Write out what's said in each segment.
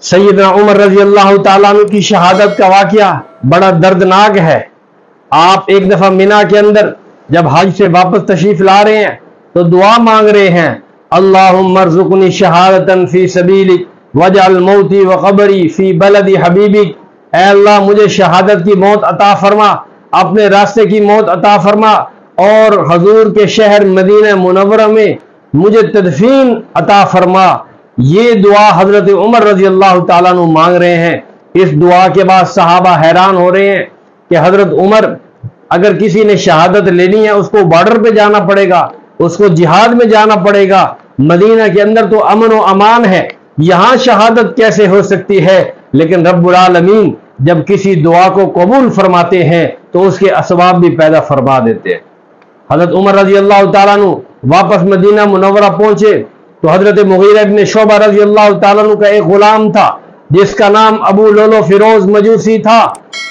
سیدنا عمر رضی اللہ تعالیٰ عنہ کی شہادت کا واقعہ بڑا دردناک ہے۔ آپ ایک دفعہ مینا کے اندر جب حج سے واپس تشریف لا رہے ہیں تو دعا مانگ رہے ہیں، اللہم ارزقنی شہادتاً فی سبیلک واجعل موتی وقبری فی بلد حبیبک، اے اللہ مجھے شہادت کی موت عطا فرما، اپنے راستے کی موت عطا فرما، اور حضور کے شہر مدینہ منورہ میں مجھے تدفین عطا فرما۔ یہ دعا حضرت عمر رضی اللہ تعالیٰ عنہ مانگ رہے ہیں۔ اس دعا کے بعد صحابہ حیران ہو رہے ہیں کہ حضرت عمر، اگر کسی نے شہادت لینی ہے اس کو بارڈر پہ جانا پڑے گا، اس کو جہاد میں جانا پڑے گا، مدینہ کے اندر تو امن و امان ہے، یہاں شہادت کیسے ہو سکتی ہے؟ لیکن رب العالمین جب کسی دعا کو قبول فرماتے ہیں تو اس کے اسباب بھی پیدا فرما دیتے ہیں۔ حضرت عمر رضی اللہ تعالیٰ عنہ واپس مدینہ منورہ پہنچے تو حضرت مغیرہ ابن شعبہ رضی اللہ تعالیٰ عنہ کا ایک غلام تھا جس کا نام ابو لولو فیروز مجوسی تھا۔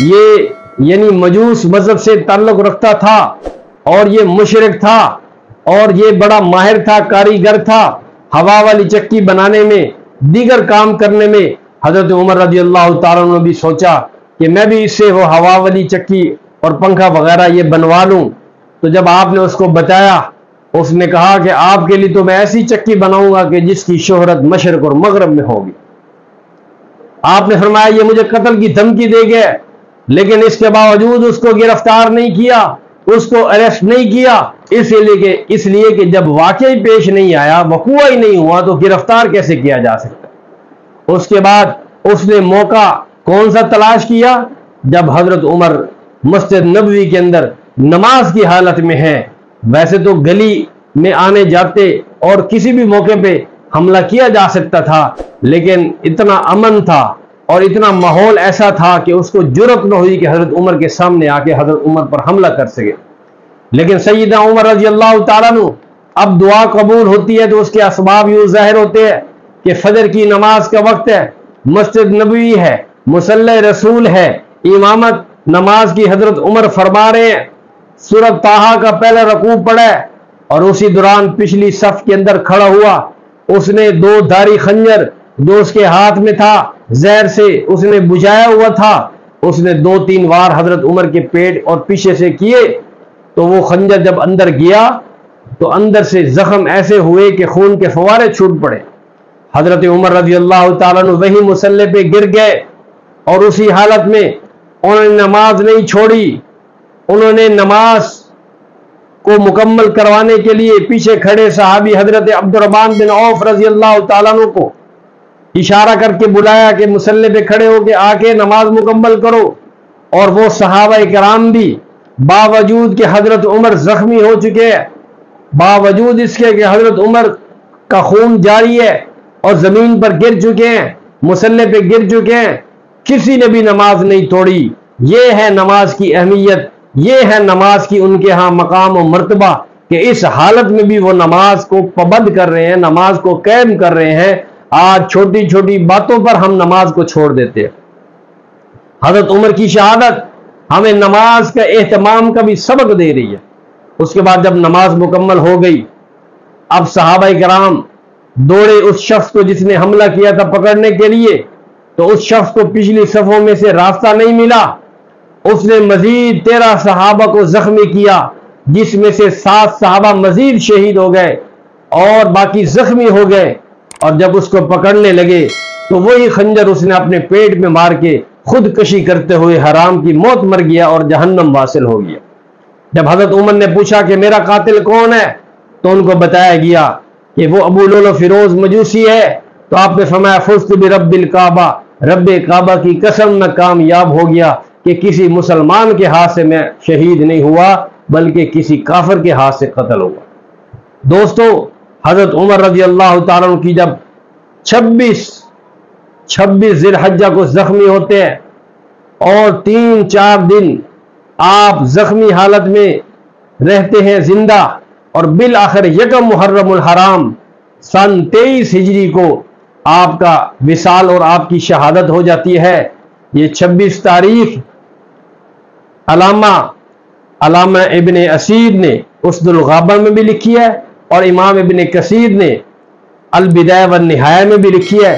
یہ یعنی مجوس مذہب سے تعلق رکھتا تھا اور یہ مشرک تھا اور یہ بڑا ماہر تھا، کاریگر تھا ہوا والی چکی بنانے میں، دیگر کام کرنے میں۔ حضرت عمر رضی اللہ تعالیٰ عنہ نے بھی سوچا کہ میں بھی اس سے وہ ہوا والی چکی اور پنکھا وغیرہ یہ بنوا لوں۔ تو جب آپ نے اس کو بتایا، اس نے کہا کہ آپ کے لیے تو میں ایسی چکی بناؤں گا کہ جس کی شہرت مشرق اور مغرب میں ہوگی۔ آپ نے فرمایا یہ مجھے قتل کی دھمکی دے گئے، لیکن اس کے باوجود اس کو گرفتار نہیں کیا، اس کو اریسٹ نہیں کیا، اس لیے کہ جب واقعی پیش نہیں آیا، وقوع ہی نہیں ہوا، تو گرفتار کیسے کیا جا سکتا۔ اس کے بعد اس نے موقع کون سا تلاش کیا؟ جب حضرت عمر مسجد نبوی کے اندر نماز کی حالت میں ہے۔ ویسے تو گلی میں آنے جاتے اور کسی بھی موقع پہ حملہ کیا جا سکتا تھا، لیکن اتنا امن تھا اور اتنا ماحول ایسا تھا کہ اس کو جرأت نہ ہوئی کہ حضرت عمر کے سامنے آ کے حضرت عمر پر حملہ کر سکے۔ لیکن سیدنا عمر رضی اللہ تعالیٰ عنہ اب دعا قبول ہوتی ہے تو اس کے اسباب یوں ظاہر ہوتے ہیں کہ فجر کی نماز کا وقت ہے، مسجد نبوی ہے، مصلی رسول ہے، امامت نماز کی حضرت عمر فرما رہے ہیں، سورۃ طٰہٰ کا پہلا رکوع پڑھا اور اسی دوران پچھلی صف کے اندر کھڑا ہوا۔ اس نے دو دھاری خنجر جو اس کے ہاتھ میں تھا زہر سے اس نے بجھایا ہوا تھا، اس نے 2-3 وار حضرت عمر کے پیٹ اور پیچھے سے کیے تو وہ خنجر جب اندر گیا تو اندر سے زخم ایسے ہوئے کہ خون کے فوارے چھوٹ پڑے۔ حضرت عمر رضی اللہ تعالیٰ عنہ وہی مصلی پہ گر گئے اور اسی حالت میں انہوں نے نماز نہیں چھوڑی۔ انہوں نے نماز کو مکمل کروانے کے لیے پیچھے کھڑے صحابی حضرت عبد الرحمن بن عوف رضی اللہ تعالیٰ عنہ کو اشارہ کر کے بلایا کہ مصلی پہ کھڑے ہو کے آ کے نماز مکمل کرو، اور وہ صحابہ کرام بھی باوجود کہ حضرت عمر زخمی ہو چکے ہیں، باوجود اس کے کہ حضرت عمر کا خون جاری ہے اور زمین پر گر چکے ہیں، مصلی پہ گر چکے ہیں، کسی نے بھی نماز نہیں توڑی۔ یہ ہے نماز کی اہمیت، یہ ہے نماز کی ان کے ہاں مقام و مرتبہ کہ اس حالت میں بھی وہ نماز کو پابند کر رہے ہیں، نماز کو قائم کر رہے ہیں۔ آج چھوٹی چھوٹی باتوں پر ہم نماز کو چھوڑ دیتے ہیں۔ حضرت عمر کی شہادت ہمیں نماز کا اہتمام کا بھی سبق دے رہی ہے۔ اس کے بعد جب نماز مکمل ہو گئی، اب صحابہ کرام دوڑے اس شخص کو جس نے حملہ کیا تھا پکڑنے کے لیے، تو اس شخص کو پچھلی صفوں میں سے راستہ نہیں ملا۔ اس نے مزید 13 صحابہ کو زخمی کیا، جس میں سے 7 صحابہ مزید شہید ہو گئے اور باقی زخمی ہو گئے۔ اور جب اس کو پکڑنے لگے تو وہی خنجر اس نے اپنے پیٹ میں مار کے خودکشی کرتے ہوئے حرام کی موت مر گیا اور جہنم واصل ہو گیا۔ جب حضرت عمر نے پوچھا کہ میرا قاتل کون ہے تو ان کو بتایا گیا کہ وہ ابو لولو فیروز مجوسی ہے۔ تو آپ نے فرمایا فزت برب الکعبہ، رب کعبہ کی قسم میں کامیاب ہو گیا کہ کسی مسلمان کے ہاتھ سے میں شہید نہیں ہوا بلکہ کسی کافر کے ہاتھ سے قتل ہوا۔ دوستو، حضرت عمر رضی اللہ تعالیٰ عنہ کی جب 26 ذی الحجہ کو زخمی ہوتے ہیں اور 3-4 دن آپ زخمی حالت میں رہتے ہیں زندہ، اور بالآخر 1 محرم الحرام سن 23 ہجری کو آپ کا وصال اور آپ کی شہادت ہو جاتی ہے۔ یہ 26 تاریخ علامہ ابن اسیر نے اسد الغابہ میں بھی لکھی ہے اور امام ابن کثیر نے البدایہ والنہایہ میں بھی لکھی ہے